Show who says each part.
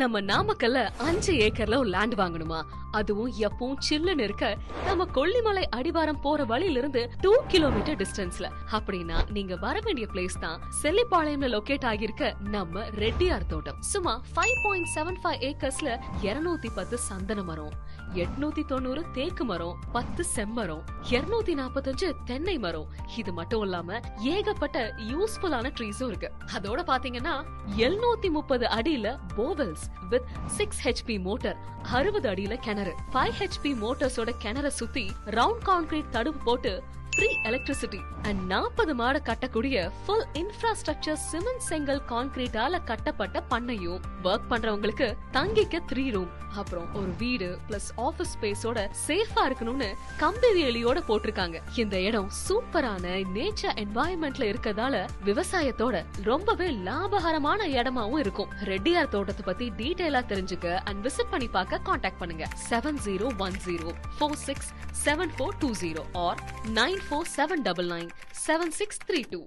Speaker 1: நம்ம நாமக்கல்ல 5 ஏக்கர்ல ஒரு லேண்ட் வாங்கணுமா? அதுவும் எப்பவும் சில்லுன்னு இருக்க நம்ம கொல்லிமலை அடிவாரம் போற வழியில இருந்து 2 கிலோமீட்டர் டிஸ்டன்ஸ்ல. அப்படின்னா நீங்க வர வேண்டிய பிளேஸ் தான் செல்லிப்பாளையம்ல லொகேட் ஆகியிருக்க நம்ம ரெட்டியார் தோட்டம். சும்மா 5.75 ஏக்கர்ஸ்ல 210 சந்தன மரம், 890 தேக்கு மரம், 10 செம்மரம், 245 தென்னை மரம். இது மட்டும் இல்லாம ஏகப்பட்ட யூஸ்ஃபுல்லான ட்ரீஸும் இருக்கு. அதோட பாத்தீங்கன்னா 730 அடியில போவெல்ஸ் with 6 HP மோட்டார், 60 அடியில கிணறு, 5 HP மோட்டார்ஸோட கிணற சுத்தி ரவுண்ட் கான்கிரீட் தடுப்பு போட்டு ஃப்ரீ எலக்ட்ரிசிட்டி அண்ட் 40 மாட கட்டக்கூடிய ஃபுல் இன்ஃப்ராஸ்ட்ரக்சர் சிமெண்ட் செங்கல் கான்கிரீட்டால கட்டப்பட்ட பண்ணையும், ஒர்க் பண்றவங்களுக்கு தங்கிக்க 3 ரூம், அப்புறம் ஒரு வீடு பிளஸ் ஆபீஸ் ஸ்பேஸோட சேஃபா இருக்கணும்னு கம்பி வேலியோட போட்டிருக்காங்க. இந்த இடம் சூப்பரான நேச்சர் என்வாயன்மெண்ட்ல இருக்கதால விவசாயத்தோட ரொம்பவே லாபகரமான இடமாவும் இருக்கும். ரெட்டியார் தோட்டத்தை பத்தி டீடைலா தெரிஞ்சுக்க அண்ட் விசிட் பண்ணி பார்க்க கான்டாக்ட் பண்ணுங்க 7010467420 or 94799763 2.